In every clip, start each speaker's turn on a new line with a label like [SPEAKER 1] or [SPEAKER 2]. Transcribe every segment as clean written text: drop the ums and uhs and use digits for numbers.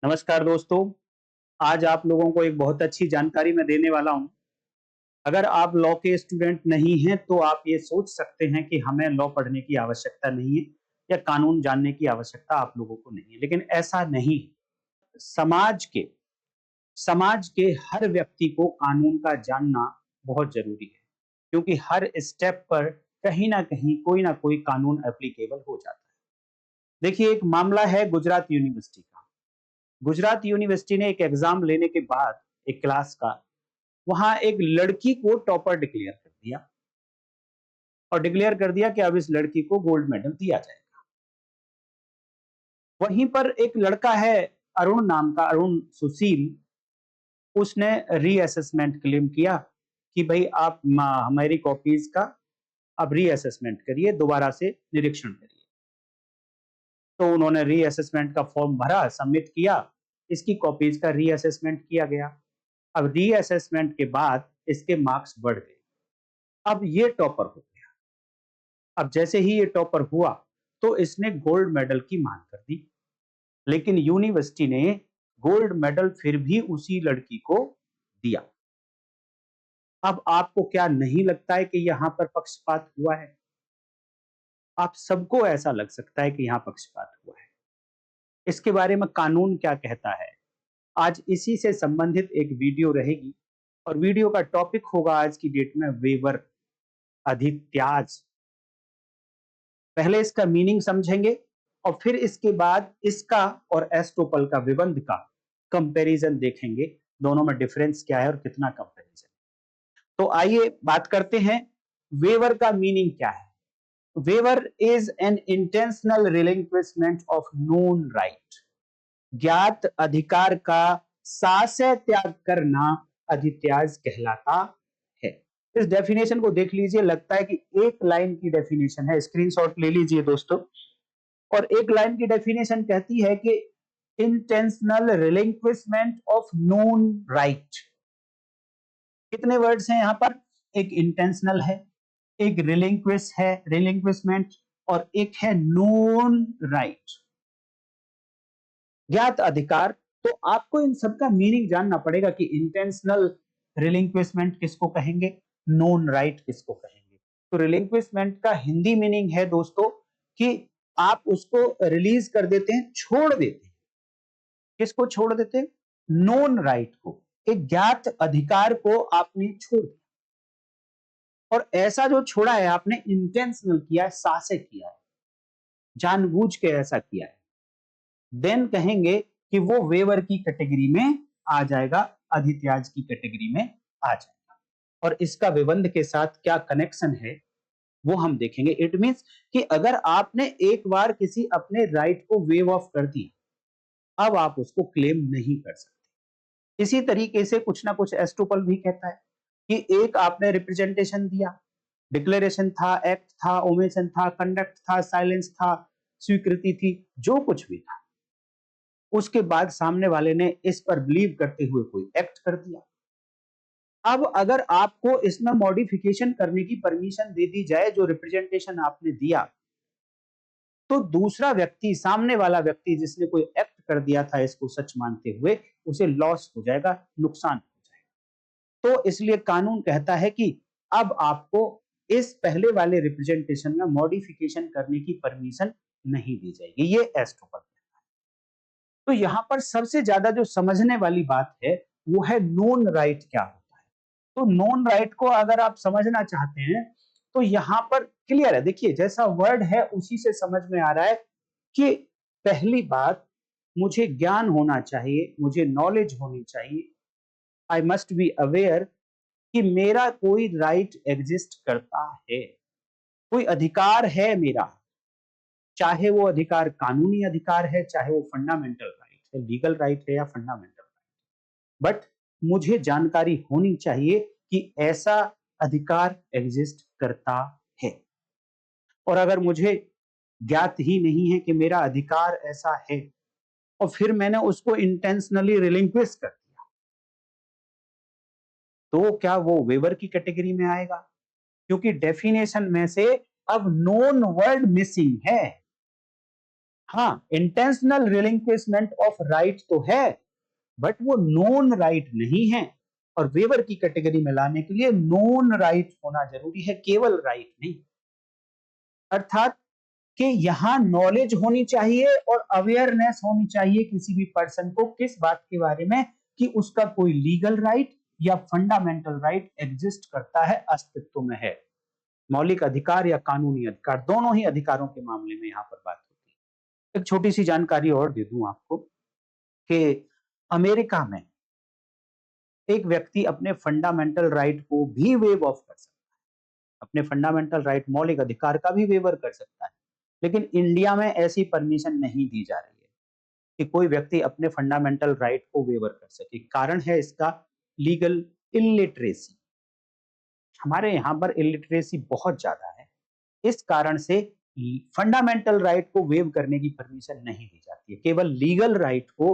[SPEAKER 1] नमस्कार दोस्तों। आज आप लोगों को एक बहुत अच्छी जानकारी मैं देने वाला हूं। अगर आप लॉ के स्टूडेंट नहीं हैं तो आप ये सोच सकते हैं कि हमें लॉ पढ़ने की आवश्यकता नहीं है या कानून जानने की आवश्यकता आप लोगों को नहीं है, लेकिन ऐसा नहीं। समाज के समाज के हर व्यक्ति को कानून का जानना बहुत जरूरी है, क्योंकि हर स्टेप पर कहीं ना कहीं कोई ना कोई कानून एप्लीकेबल हो जाता है। देखिए, एक मामला है गुजरात यूनिवर्सिटी का। गुजरात यूनिवर्सिटी ने एक एग्जाम लेने के बाद, एक क्लास का, वहां एक लड़की को टॉपर डिक्लेयर कर दिया और डिक्लेयर कर दिया कि अब इस लड़की को गोल्ड मेडल दिया जाएगा। वहीं पर एक लड़का है, अरुण नाम का, अरुण सुशील। उसने रीअसेसमेंट क्लेम किया कि भाई आप हमारी कॉपीज का अब रीअसेसमेंट करिए, दोबारा से निरीक्षण करिए। तो उन्होंने रीअसेसमेंट का फॉर्म भरा, सबमिट किया। इसकी कॉपीज का रीअसेसमेंट किया गया। अब रीअसेसमेंट के बाद इसके मार्क्स बढ़ गए। अब ये टॉपर हो गया। अब जैसे ही ये टॉपर हुआ तो इसने गोल्ड मेडल की मांग कर दी, लेकिन यूनिवर्सिटी ने गोल्ड मेडल फिर भी उसी लड़की को दिया। अब आपको क्या नहीं लगता है कि यहां पर पक्षपात हुआ है? आप सबको ऐसा लग सकता है कि यहां पक्षपात हुआ है। इसके बारे में कानून क्या कहता है, आज इसी से संबंधित एक वीडियो रहेगी। और वीडियो का टॉपिक होगा आज की डेट में वेवर, अधित्याज। पहले इसका मीनिंग समझेंगे और फिर इसके बाद इसका और एस्टोपल का विबंध का कंपैरिजन देखेंगे। दोनों में डिफरेंस क्या है और कितना कंपैरिजन। तो आइए बात करते हैं, वेवर का मीनिंग क्या है। Waiver is an intentional relinquishment of known right. ज्ञात अधिकार का साशय त्याग करना अधित्याज कहलाता है। इस डेफिनेशन को देख लीजिए, लगता है कि एक लाइन की डेफिनेशन है, स्क्रीनशॉट ले लीजिए दोस्तों। और एक लाइन की डेफिनेशन कहती है कि intentional relinquishment of known right. कितने वर्ड्स हैं यहां पर? एक इंटेंशनल है, एक रिलिंक्विश है, रिलिंक्विशमेंट, और एक है नोन राइट, ज्ञात अधिकार। तो आपको इन सबका मीनिंग जानना पड़ेगा कि इंटेंशनल रिलिंक्विशमेंट किसको कहेंगे, नोन राइट किसको कहेंगे। तो रिलिंक्विशमेंट का हिंदी मीनिंग है दोस्तों कि आप उसको रिलीज कर देते हैं, छोड़ देते हैं। किसको छोड़ देते हैं? नोन राइट को, एक ज्ञात अधिकार को आपने छोड़ दिया। और ऐसा जो छोड़ा है आपने, इंटेंशनल किया है, साहसे किया है, जानबूझ के ऐसा किया है, देन कहेंगे कि वो वेवर की कैटेगरी में आ जाएगा, अधित्याज की कैटेगरी में आ जाएगा। और इसका विबंध के साथ क्या कनेक्शन है वो हम देखेंगे। इट मींस कि अगर आपने एक बार किसी अपने राइट को वेव ऑफ कर दिया, अब आप उसको क्लेम नहीं कर सकते। इसी तरीके से कुछ ना कुछ एस्टोपल भी कहता है कि एक आपने रिप्रेजेंटेशन दिया, डिक्लेरेशन था, एक्ट था, ओमेशन था, कंडक्ट था, साइलेंस था, स्वीकृति थी, जो कुछ भी था, उसके बाद सामने वाले ने इस पर बिलीव करते हुए कोई एक्ट कर दिया। अब अगर आपको इसमें मॉडिफिकेशन करने की परमिशन दे दी जाए, जो रिप्रेजेंटेशन आपने दिया, तो दूसरा व्यक्ति, सामने वाला व्यक्ति जिसने कोई एक्ट कर दिया था इसको सच मानते हुए, उसे लॉस हो जाएगा, नुकसान हो जाएगा। तो इसलिए कानून कहता है कि अब आपको इस पहले वाले रिप्रेजेंटेशन में मॉडिफिकेशन करने की परमिशन नहीं दी जाएगी। ये एस्टोपल। तो यहां पर सबसे ज्यादा जो समझने वाली बात है वो है नोन राइट क्या होता है। तो नोन राइट को अगर आप समझना चाहते हैं तो यहां पर क्लियर है। देखिए, जैसा वर्ड है उसी से समझ में आ रहा है कि पहली बात, मुझे ज्ञान होना चाहिए, मुझे नॉलेज होनी चाहिए। आई मस्ट बी अवेयर कि मेरा कोई राइट एग्जिस्ट करता है, कोई अधिकार है मेरा, चाहे वो अधिकार कानूनी अधिकार है, चाहे वो फंडामेंटल राइट है, लीगल राइट है या फंडामेंटल राइट। बट मुझे जानकारी होनी चाहिए कि ऐसा अधिकार एग्जिस्ट करता है। और अगर मुझे ज्ञात ही नहीं है कि मेरा अधिकार ऐसा है और फिर मैंने उसको इंटेंशनली रिलिंक्विश कर दिया, तो क्या वो वेवर की कैटेगरी में आएगा? क्योंकि डेफिनेशन में से अब नोन वर्ड मिसिंग है। हाँ, इंटेंशनल रिलिंक्विशमेंट ऑफ राइट तो है, बट वो नोन राइट नहीं है, और वेवर की कैटेगरी में लाने के लिए नोन राइट होना जरूरी है, केवल राइट नहीं। अर्थात कि यहां नॉलेज होनी चाहिए और अवेयरनेस होनी चाहिए किसी भी पर्सन को किस बात के बारे में कि उसका कोई लीगल राइट या फंडामेंटल राइट एग्जिस्ट करता है, अस्तित्व में है। मौलिक अधिकार या कानूनी अधिकार, दोनों ही अधिकारों के मामले में यहां पर बात होती है। एक छोटी सी जानकारी और दे दूं आपको कि अमेरिका में एक व्यक्ति अपने फंडामेंटल राइट को भी वेव ऑफ कर सकता है, अपने फंडामेंटल राइट मौलिक अधिकार का भी वेवर कर सकता है, लेकिन इंडिया में ऐसी परमिशन नहीं दी जा रही है कि कोई व्यक्ति अपने फंडामेंटल राइट को वेवर कर सके। कारण है इसका लीगल इलिटरेसी। हमारे यहाँ पर इलिटरेसी बहुत ज्यादा है, इस कारण से फंडामेंटल राइट को वेव करने की परमिशन नहीं दी जाती है। केवल लीगल राइट को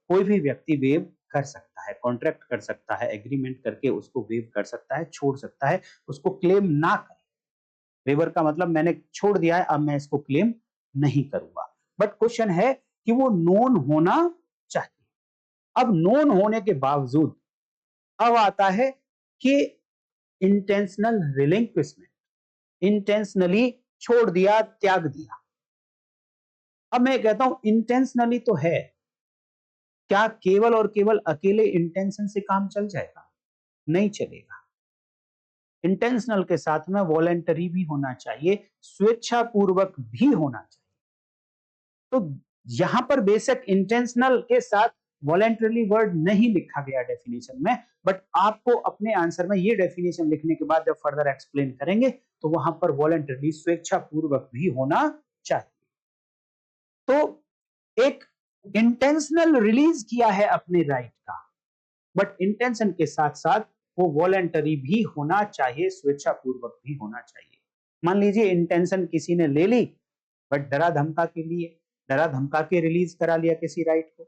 [SPEAKER 1] कोई भी व्यक्ति वेव कर सकता है, कॉन्ट्रैक्ट कर सकता है, एग्रीमेंट करके उसको वेव कर सकता है, छोड़ सकता है, उसको क्लेम ना करे। वेवर का मतलब मैंने छोड़ दिया है, अब मैं इसको क्लेम नहीं करूंगा। बट क्वेश्चन है कि वो नोन होना चाहिए। अब नोन होने के बावजूद अब आता है कि इंटेंशनल रिलिंक्विशमेंट, इंटेंशनली छोड़ दिया, त्याग दिया। अब मैं कहता हूं इंटेंशनली तो है, क्या केवल और केवल अकेले इंटेंशन से काम चल जाएगा? नहीं चलेगा। इंटेंशनल के साथ में वॉलेंटरी भी होना चाहिए, स्वेच्छा पूर्वक भी होना चाहिए। तो यहां पर बेशक इंटेंशनल के साथ वॉलेंटरली वर्ड नहीं लिखा गया डेफिनेशन में, बट आपको अपने आंसर में ये डेफिनेशन लिखने के बाद जब फर्दर एक्सप्लेन करेंगे तो वहां पर वॉलेंटरली स्वेच्छा पूर्वक भी होना चाहिए। तो एक इंटेंशनल रिलीज किया है अपने राइट का, बट इंटेंशन के साथ साथ वो वॉलेंटरी भी होना चाहिए, स्वेच्छा पूर्वक भी होना चाहिए। मान लीजिए इंटेंशन किसी ने ले ली, बट डरा धमका के लिए, डरा धमका के रिलीज करा लिया किसी राइट को,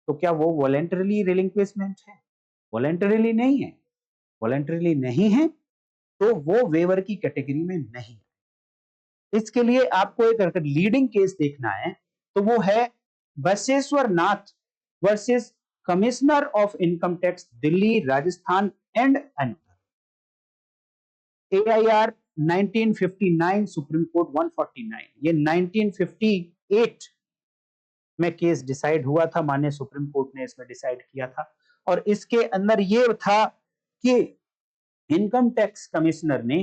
[SPEAKER 1] तो क्या वो वॉलेंटरली रिलिंक्विशमेंट है? वॉलेंटरली नहीं है। वॉलेंटरली नहीं है तो वो वेवर की कैटेगरी में नहीं है। इसके लिए आपको एक अगर लीडिंग केस देखना है तो वो है Baseshwar Nath versus commissioner of income tax Delhi, Rajasthan and another, AIR 1959, supreme court 149। ये 1958 में केस डिसाइड हुआ था, माननीय सुप्रीम कोर्ट ने इसमें डिसाइड किया था। और इसके अंदर ये था कि इनकम टैक्स कमिश्नर ने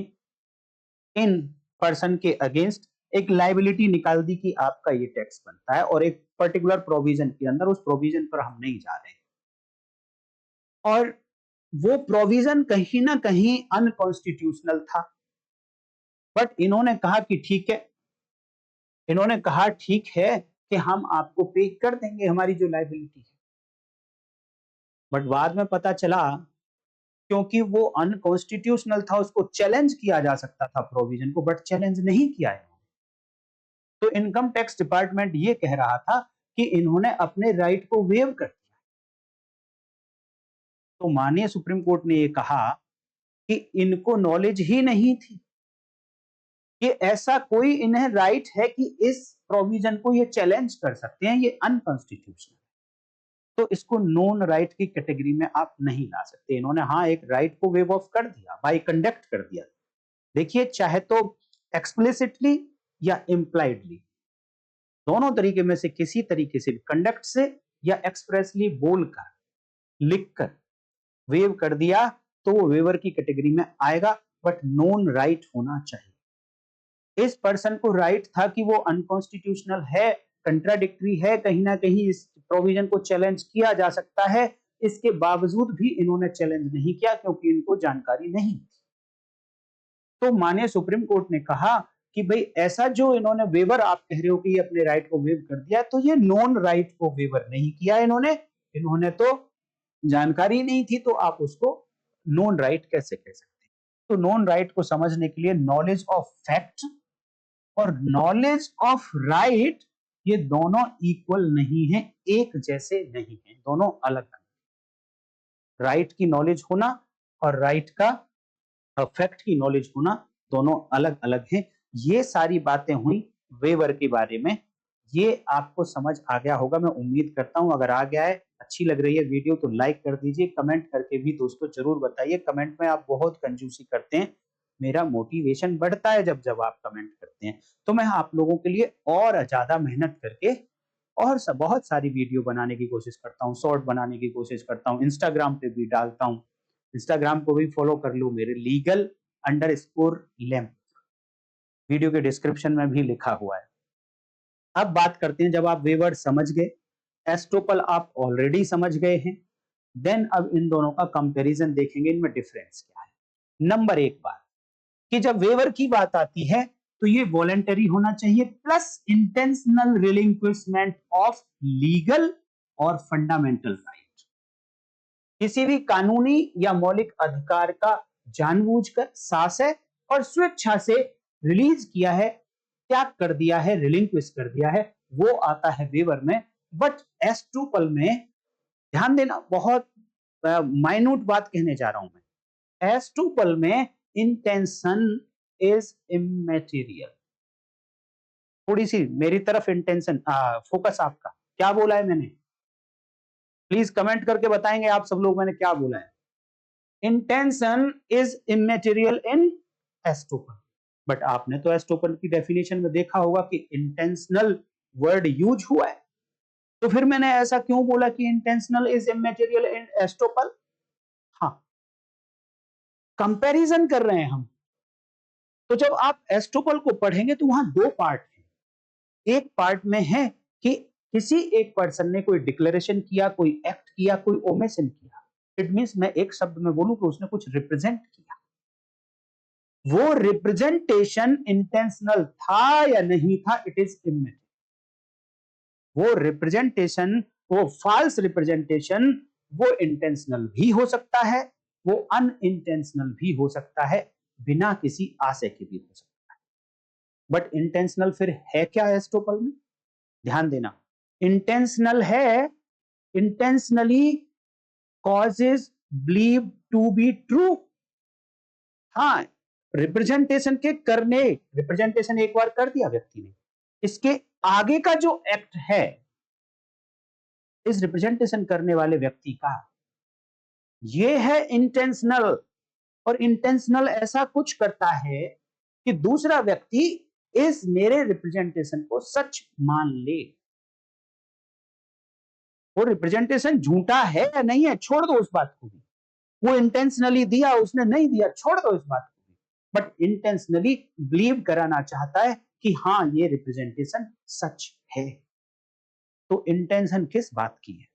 [SPEAKER 1] इन पर्सन के अगेंस्ट एक लाइबिलिटी निकाल दी कि आपका ये टैक्स बनता है, और एक पर्टिकुलर प्रोविजन के अंदर, उस प्रोविजन पर हम नहीं जा रहे, और वो प्रोविजन कहीं ना कहीं अनकॉन्स्टिट्यूशनल था। बट इन्होंने कहा कि ठीक है, इन्होंने कहा ठीक है कि हम आपको पे कर देंगे हमारी जो लाइबिलिटी है। बट बाद में पता चला क्योंकि वो अनकॉन्स्टिट्यूशनल था, उसको चैलेंज किया जा सकता था प्रोविजन को, बट चैलेंज नहीं किया है। तो इनकम टैक्स डिपार्टमेंट ये कह रहा था कि इन्होंने अपने राइट को वेव कर दिया। तो माननीय सुप्रीम कोर्ट ने ये कहा कि इनको नॉलेज ही नहीं थी कि ऐसा कोई इन्हें राइट है कि इस प्रोविजन को ये चैलेंज कर सकते हैं, ये अनकॉन्स्टिट्यूशनल, तो इसको नॉन राइट की कैटेगरी में आप नहीं ला सकते। इन्होंने हाँ एक राइट को वेव ऑफ कर दिया, बाय कंडक्ट कर दिया। देखिए, चाहे तो एक्सप्लिसिटली या इम्प्लाइडली, दोनों तरीके में से किसी तरीके से, कंडक्ट से या एक्सप्रेसली बोलकर, लिखकर वेव कर दिया तो वो वेवर की कैटेगरी में आएगा, बट नॉन राइट होना चाहिए। इस पर्सन को राइट था कि वो अनकॉन्स्टिट्यूशनल है, कंट्राडिक्टरी है, कहीं ना कहीं इस प्रोविजन को चैलेंज किया जा सकता है, इसके बावजूद भी इन्होंने चैलेंज नहीं किया क्योंकि इनको जानकारी नहीं थी। तो माननीय सुप्रीम कोर्ट ने कहा कि भाई ऐसा जो इन्होंने वेवर, आप कह रहे हो कि ये अपने राइट को वेव कर दिया, तो ये नॉन राइट को वेवर नहीं किया इन्होंने तो जानकारी नहीं थी, तो आप उसको नॉन राइट कैसे कह सकते हैं? तो नॉन राइट को समझने के लिए नॉलेज ऑफ फैक्ट और नॉलेज ऑफ राइट, ये दोनों इक्वल नहीं है, एक जैसे नहीं है, दोनों अलग अलग। राइट की नॉलेज होना और राइट का फैक्ट की नॉलेज होना दोनों अलग अलग हैं। ये सारी बातें हुई वेवर के बारे में। ये आपको समझ आ गया होगा, मैं उम्मीद करता हूं। अगर आ गया है, अच्छी लग रही है वीडियो तो लाइक कर दीजिए, कमेंट करके भी दोस्तों जरूर बताइए। कमेंट में आप बहुत कंजूसी करते हैं, मेरा मोटिवेशन बढ़ता है जब जब आप कमेंट करते हैं। तो मैं आप लोगों के लिए और ज्यादा मेहनत करके और बहुत सारी वीडियो बनाने की कोशिश करता हूँ, शॉर्ट बनाने की कोशिश करता हूँ, इंस्टाग्राम पे भी डालता हूँ। इंस्टाग्राम को भी फॉलो कर लो, मेरे legal_lemp वीडियो के डिस्क्रिप्शन में भी लिखा हुआ है। अब बात करते हैं, जब आप वे वर्ड समझ गए, एस्टोपल आप ऑलरेडी समझ गए हैं, देन अब इन दोनों का कंपैरिजन देखेंगे, इनमें डिफरेंस क्या है। नंबर एक बात कि जब वेवर की बात आती है तो ये वॉलेंटरी होना चाहिए plus intentional relinquishment of legal और फंडामेंटल राइट। किसी भी कानूनी या मौलिक अधिकार का जानबूझकर, साहस और स्वेच्छा से रिलीज किया है, त्याग कर दिया है, रिलिंक्विश कर दिया है, वो आता है वेवर में। बट एस्ट्रूपल में ध्यान देना, बहुत माइन्यूट बात कहने जा रहा हूं मैं। एस्ट्रूपल में इंटेंशन इज इमेटीरियल। थोड़ी सी मेरी तरफ इंटेंशन फोकस आपका, क्या बोला है मैंने? प्लीज कमेंट करके बताएंगे आप सब लोग मैंने क्या बोला है। Intention is immaterial in estoppel. But आपने तो एस्ट्रूपल की डेफिनेशन में देखा होगा कि इंटेंशनल वर्ड यूज हुआ है, तो फिर मैंने ऐसा क्यों बोला कि इंटेंशनल इज इमेटीरियल इन एस्ट्रूपल? हाँ, कंपैरिजन कर रहे हैं हम। तो जब आप एस्ट्रूपल को पढ़ेंगे तो वहां दो पार्ट है। एक पार्ट में है कि किसी एक पर्सन ने कोई डिक्लेरेशन किया, कोई एक्ट किया, कोई ओमिशन किया। इट मींस मैं एक शब्द में बोलूं तो उसने कुछ रिप्रेजेंट किया। वो रिप्रेजेंटेशन इंटेंशनल था या नहीं था, इट इज इमेटीरियल। वो रिप्रेजेंटेशन, वो फॉल्स रिप्रेजेंटेशन, वो इंटेंशनल भी हो सकता है, वो अनइंटेंशनल भी हो सकता है, बिना किसी आशय के भी हो सकता है। बट इंटेंशनल फिर है क्या एस्ट्रूपल में? ध्यान देना, इंटेंशनल है intentionally causes believe to be true. हाँ, रिप्रेजेंटेशन के करने, रिप्रेजेंटेशन एक बार कर दिया व्यक्ति ने, इसके आगे का जो एक्ट है इस रिप्रेजेंटेशन करने वाले व्यक्ति का, ये है इंटेंशनल। और इंटेंशनल ऐसा कुछ करता है कि दूसरा व्यक्ति इस मेरे रिप्रेजेंटेशन को सच मान ले। वो रिप्रेजेंटेशन झूठा है या नहीं है, छोड़ दो उस बात को भी। वो इंटेंशनली दिया, उसने नहीं दिया, छोड़ दो इस बात को भी। बट इंटेंशनली बिलीव कराना चाहता है कि हाँ ये रिप्रेजेंटेशन सच है। तो इंटेंशन किस बात की है?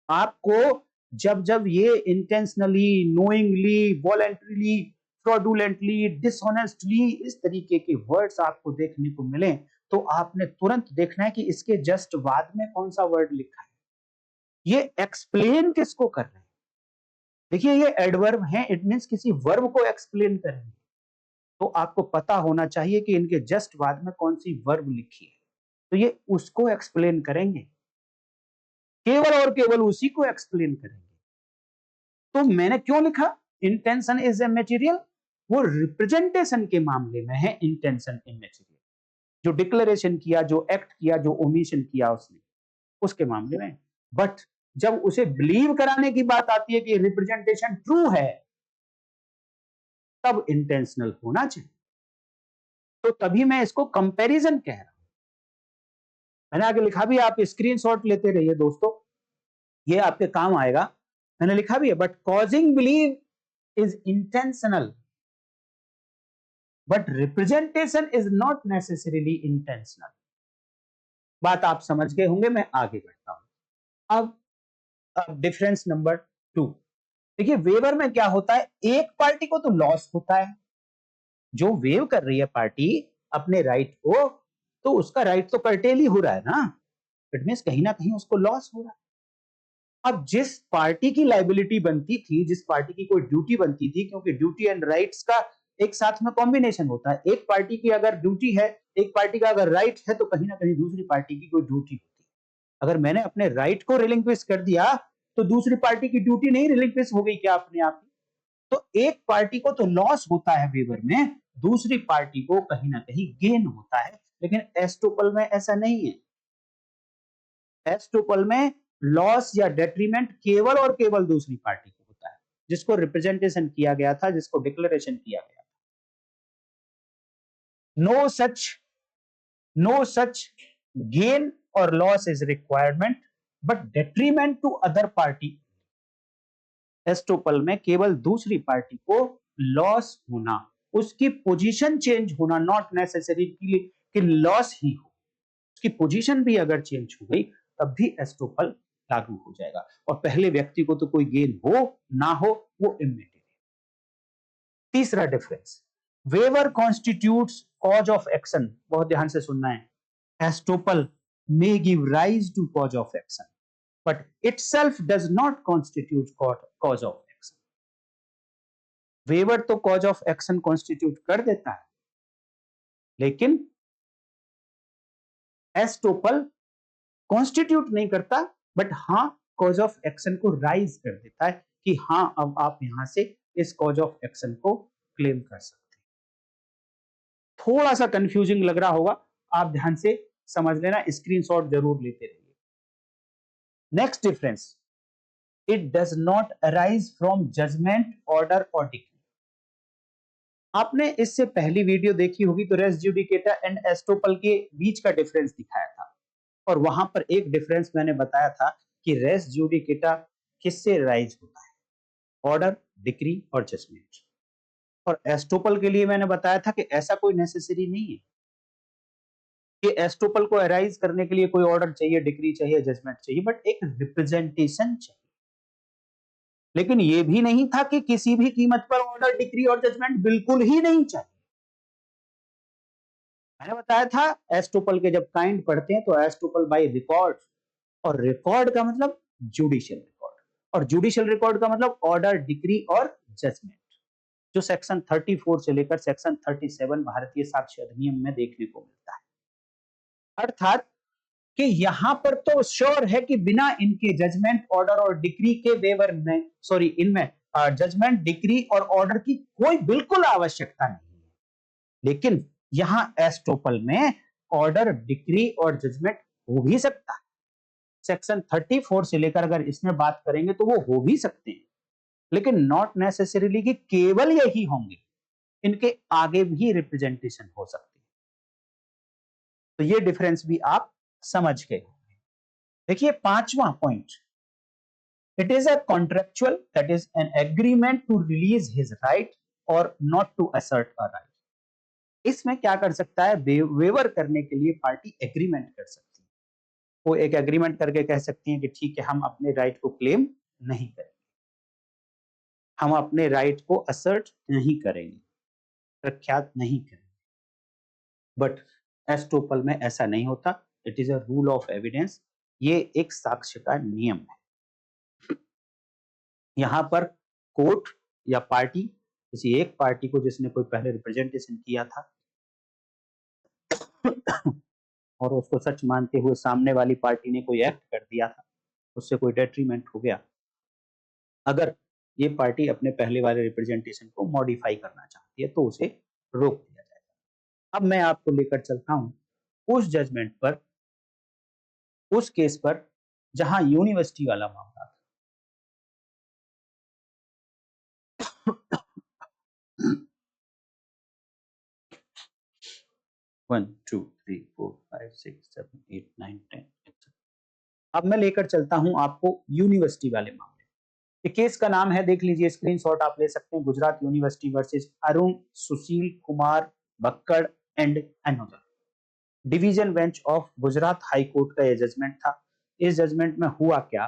[SPEAKER 1] आपको जब जब ये intentionally, knowingly, voluntarily, fraudulently, dishonestly इस तरीके के वर्ड्स आपको देखने को मिले, तो आपने तुरंत देखना है कि इसके जस्ट बाद में कौन सा वर्ड लिखा है। ये एक्सप्लेन किसको कर रहे हैं? देखिए ये एडवर्ब है, इट मींस किसी वर्ब को एक्सप्लेन करेंगे। तो आपको पता होना चाहिए कि इनके जस्ट बाद में कौन सी वर्ब लिखी है, तो ये उसको एक्सप्लेन करेंगे, केवल और केवल उसी को एक्सप्लेन करेंगे। तो मैंने क्यों लिखा इंटेंशन इज ए मटेरियल? वो रिप्रेजेंटेशन के मामले में है इंटेंशन इमेटीरियल। जो डिक्लेरेशन किया, जो एक्ट किया, जो ओमिशन किया उसने, उसके मामले में। बट जब उसे बिलीव कराने की बात आती है कि रिप्रेजेंटेशन ट्रू है, तब इंटेंशनल होना चाहिए। तो तभी मैं इसको कंपैरिजन कह रहा हूं। मैंने आगे लिखा भी, आप स्क्रीनशॉट लेते रहिए दोस्तों, ये आपके काम आएगा। मैंने लिखा भी है, but causing believe is intentional, but representation is not necessarily intentional. बात आप समझ गए होंगे, मैं आगे बढ़ता हूं। अब डिफरेंस नंबर 2। देखिए वेवर में क्या होता है, एक पार्टी को तो लॉस होता है, जो वेव कर रही है पार्टी अपने राइट को, तो उसका राइट तो कर्टेल ही हो रहा है ना, इट मींस कहीं ना कहीं उसको लॉस हो रहा है। अब जिस पार्टी की लाइबिलिटी बनती थी, जिस पार्टी की कोई ड्यूटी बनती थी, क्योंकि ड्यूटी एंड राइट्स का एक साथ में कॉम्बिनेशन होता है, एक पार्टी की अगर ड्यूटी है, एक पार्टी का अगर राइट है, तो कहीं ना कहीं दूसरी पार्टी की कोई ड्यूटी होती है। अगर मैंने अपने राइट को रिलिंक्विश कर दिया, तो दूसरी पार्टी की ड्यूटी नहीं रिलिंक्विश हो गई क्या अपने आप? तो एक पार्टी को तो लॉस होता है वेवर में, दूसरी पार्टी को कहीं ना कहीं गेन होता है। लेकिन एस्ट्रूपल में ऐसा नहीं है। एस्टोपल में लॉस या डेट्रीमेंट केवल और केवल दूसरी पार्टी को होता है, जिसको रिप्रेजेंटेशन किया गया था, जिसको डिक्लेरेशन किया गया था। नो सच गेन और loss is requirement but detriment to other party. Estoppel में केवल दूसरी पार्टी को लॉस होना, उसकी पोजीशन चेंज होना, नॉट नेसेसरी कि लॉस ही हो, उसकी पोजीशन भी अगर चेंज हो गई तब भी एस्टोपल लागू हो जाएगा। और पहले व्यक्ति को तो कोई गेन हो ना हो वो इम्मेटेरियल। तीसरा difference, waiver constitutes cause of action. बहुत ध्यान से सुनना है। Estoppel may give rise to cause of action but itself does not constitute cause of action. Waiver तो cause of action constitute कर देता है, लेकिन एस्टोपल कॉन्स्टिट्यूट नहीं करता, बट हाँ कॉज ऑफ एक्शन को राइज कर देता है कि हाँ अब आप यहां से इस कॉज ऑफ एक्शन को क्लेम कर सकते हैं। थोड़ा सा कंफ्यूजिंग लग रहा होगा, आप ध्यान से समझ लेना, स्क्रीनशॉट जरूर लेते रहिए। Next difference, it does not arise from judgment, order और डिक्री। आपने इससे पहली वीडियो देखी होगी तो रेस जुडिकेटा एंड एस्टोपल के बीच का डिफरेंस दिखाया था, और वहां पर एक डिफरेंस मैंने बताया था कि रेस जुडिकेटा किससे राइज होता है, ऑर्डर, डिक्री और जजमेंट। और एस्टोपल के लिए मैंने बताया था कि ऐसा कोई नेसेसरी नहीं है कि एस्टोपल को अराइज करने के लिए कोई ऑर्डर चाहिए, डिक्री चाहिए, जजमेंट चाहिए, बट एक रिप्रेजेंटेशन चाहिए। लेकिन यह भी नहीं था कि किसी भी कीमत पर ऑर्डर, डिक्री और जजमेंट बिल्कुल ही नहीं चाहिए। मैंने बताया था एस्टोपल के जब काइंड पढ़ते हैं तो एस्टोपल बाय रिकॉर्ड, और रिकॉर्ड का मतलब जुडिशियल रिकॉर्ड, और जुडिशियल रिकॉर्ड का मतलब ऑर्डर, डिक्री और जजमेंट, जो सेक्शन 34 से लेकर सेक्शन 37 भारतीय साक्ष्य अधिनियम में देखने को मिलता है। अर्थात कि यहां पर तो श्योर है कि बिना इनके जजमेंट, ऑर्डर और डिक्री के वेवर में, सॉरी इनमें जजमेंट, डिक्री और ऑर्डर की कोई बिल्कुल आवश्यकता नहीं है। लेकिन यहां एस्टोपल में ऑर्डर, डिक्री और जजमेंट हो भी सकता है। सेक्शन 34 से लेकर अगर इसमें बात करेंगे तो वो हो भी सकते हैं, लेकिन नॉट नेसेसरीली कि केवल यही होंगे, इनके आगे भी रिप्रेजेंटेशन हो सकती है। तो ये डिफरेंस भी आप समझ गए। देखिए पांचवा point, it is a contractual, that is an agreement to release his right और not to assert a right. इसमें क्या कर सकता है, वेवर करने के लिए पार्टी एग्रीमेंट कर सकती है। वो एक एग्रीमेंट करके कह सकती है कि ठीक है हम अपने राइट को क्लेम नहीं करेंगे, हम अपने राइट को असर्ट नहीं करेंगे, प्रख्यात नहीं करेंगे। बट एस्टोपल में ऐसा नहीं होता, it is a rule of evidence, ये एक साक्ष्य का नियम है। यहां पर कोर्ट या पार्टी, किसी एक पार्टी को जिसने कोई पहले रिप्रेजेंटेशन किया था और उसको सच मानते हुए सामने वाली पार्टी ने कोई एक्ट कर दिया था, उससे कोई डेट्रीमेंट हो गया, अगर ये पार्टी अपने पहले वाले रिप्रेजेंटेशन को मॉडिफाई करना चाहती है तो उसे रोक दिया जाएगा। अब मैं आपको लेकर चलता हूं उस जजमेंट पर, उस केस पर जहां यूनिवर्सिटी वाला मामला था। 1 2 3 4 5 6 7 8 9 10। अब मैं लेकर चलता हूं आपको यूनिवर्सिटी वाले मामले। केस का नाम है, देख लीजिए, स्क्रीनशॉट आप ले सकते हैं, Gujarat university versus Arun Sushil Kumar Bakkad and another. Division bench of Gujarat high court का यह जजमेंट था। इस जजमेंट में हुआ क्या,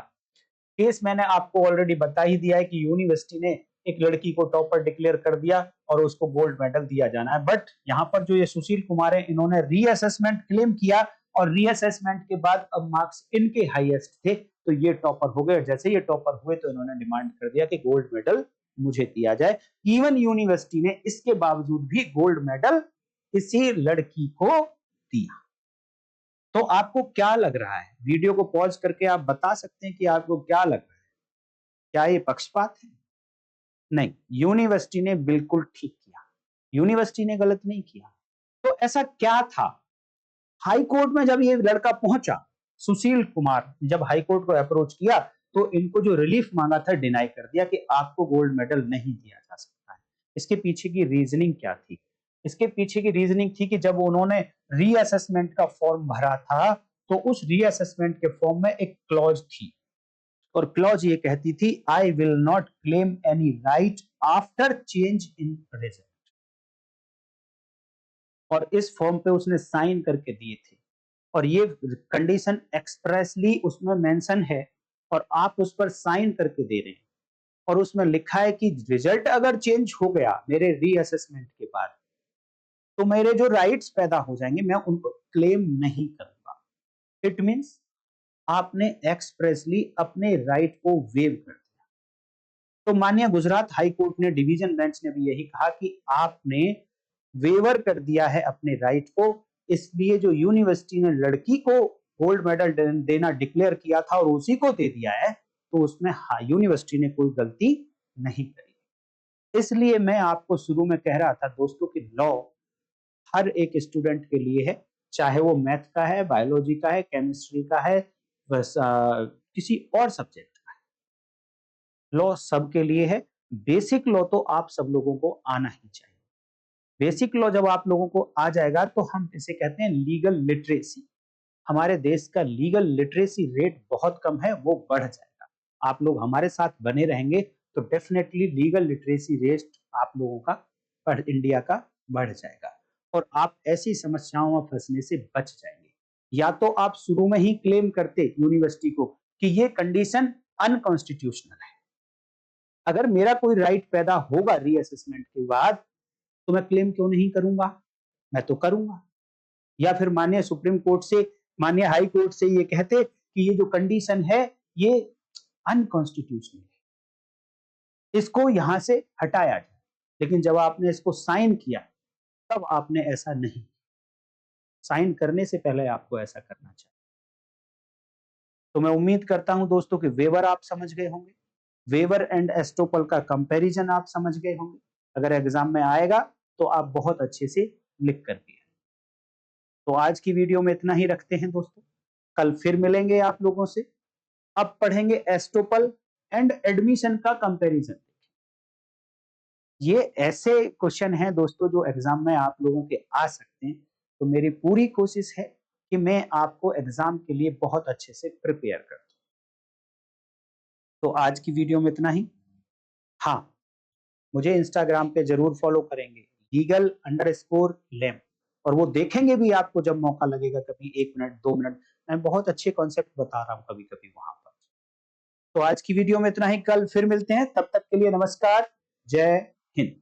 [SPEAKER 1] केस मैंने आपको ऑलरेडी बता ही दिया है कि यूनिवर्सिटी ने एक लड़की को टॉपर डिक्लेयर कर दिया और उसको गोल्ड मेडल दिया जाना है। बट यहाँ पर जो ये सुशील कुमार है, इन्होंने रीअसेसमेंट क्लेम किया और रीअसेसमेंट के बाद अब मार्क्स इनके हाईएस्ट थे तो ये टॉपर हो गए। जैसे ये टॉपर हुए तो इन्होंने डिमांड कर दिया कि गोल्ड मेडल मुझे दिया जाए। इवन यूनिवर्सिटी ने इसके बावजूद भी गोल्ड मेडल इसी लड़की को दिया। तो आपको क्या लग रहा है, वीडियो को पॉज करके आप बता सकते हैं कि आपको क्या लग रहा है, क्या ये पक्षपात है? नहीं, यूनिवर्सिटी ने बिल्कुल ठीक किया, यूनिवर्सिटी ने गलत नहीं किया। तो ऐसा क्या था, हाई कोर्ट में जब ये लड़का पहुंचा सुशील कुमार जब हाईकोर्ट को अप्रोच किया तो इनको जो रिलीफ मांगा था डिनाई कर दिया कि आपको गोल्ड मेडल नहीं दिया जा सकता है। इसके पीछे की रीजनिंग क्या थी? इसके पीछे की रीजनिंग थी कि जब उन्होंने रीअसेसमेंट का फॉर्म भरा था तो उस रीअसेसमेंट के फॉर्म में एक क्लॉज थी और क्लॉज ये कहती थी I will not claim any right after change in result. और इस फॉर्म पे उसने साइन करके दिए थे और ये कंडीशन एक्सप्रेसली उसमें मेंशन है और आप उस पर साइन करके दे रहे हैं और उसमें लिखा है कि रिजल्ट अगर चेंज हो गया मेरे रीअसेसमेंट के बाद तो मेरे जो राइट्स पैदा हो जाएंगे मैं उनको क्लेम नहीं करूंगा। इट मींस आपने एक्सप्रेसली अपने राइट को वेव कर दिया। तो माननीय गुजरात हाई कोर्ट ने डिवीजन बेंच ने भी यही कहा कि आपने वेवर कर दिया है अपने राइट को, इसलिए जो यूनिवर्सिटी ने लड़की को गोल्ड मेडल देना डिक्लेयर किया था और उसी को दे दिया है तो उसमें यूनिवर्सिटी ने कोई गलती नहीं करी। इसलिए मैं आपको शुरू में कह रहा था दोस्तों कि लॉ हर एक स्टूडेंट के लिए है, चाहे वो मैथ का है, बायोलॉजी का है, केमिस्ट्री का है, बस किसी और सब्जेक्ट का है। लॉ सबके लिए है। बेसिक लॉ तो आप सब लोगों को आना ही चाहिए। बेसिक लॉ जब आप लोगों को आ जाएगा तो हम इसे कहते हैं लीगल लिटरेसी। हमारे देश का लीगल लिटरेसी रेट बहुत कम है, वो बढ़ जाएगा। आप लोग हमारे साथ बने रहेंगे तो डेफिनेटली लीगल लिटरेसी रेट आप लोगों का इंडिया का बढ़ जाएगा और आप ऐसी समस्याओं में फंसने से बच जाएंगे। या तो आप शुरू में ही क्लेम करते यूनिवर्सिटी को कि ये कंडीशन अनकॉन्स्टिट्यूशनल है। अगर मेरा कोई राइट पैदा होगा रीअसेसमेंट के बाद तो मैं क्लेम क्यों नहीं करूंगा? मैं तो करूंगा। या फिर माननीय सुप्रीम कोर्ट से, माननीय हाई कोर्ट से ये कहते कि ये जो कंडीशन है ये अनकॉन्स्टिट्यूशनल है, इसको यहां से हटाया जाए। लेकिन जब आपने इसको साइन किया तब आपने ऐसा नहीं, साइन करने से पहले आपको ऐसा करना चाहिए। तो मैं उम्मीद करता हूं दोस्तों कि वेवर आप समझ गए होंगे, वेवर एंड एस्टोपल का कंपैरिजन आप समझ गए होंगे। अगर एग्जाम में आएगा तो आप बहुत अच्छे से लिख कर दिए। तो आज की वीडियो में इतना ही रखते हैं दोस्तों, कल फिर मिलेंगे आप लोगों से। अब पढ़ेंगे एस्टोपल एंड एडमिशन का कंपैरिजन। ये ऐसे क्वेश्चन हैं दोस्तों जो एग्जाम में आप लोगों के आ सकते हैं, तो मेरी पूरी कोशिश है कि मैं आपको एग्जाम के लिए बहुत अच्छे से प्रिपेयर कर दूं। तो आज की वीडियो में इतना ही। हाँ, मुझे इंस्टाग्राम पे जरूर फॉलो करेंगे, legal_lem, और वो देखेंगे भी आपको जब मौका लगेगा, कभी 1 मिनट 2 मिनट मैं बहुत अच्छे कॉन्सेप्ट बता रहा हूँ कभी कभी वहां पर। तो आज की वीडियो में इतना ही, कल फिर मिलते हैं, तब तक के लिए नमस्कार, जय हिंद।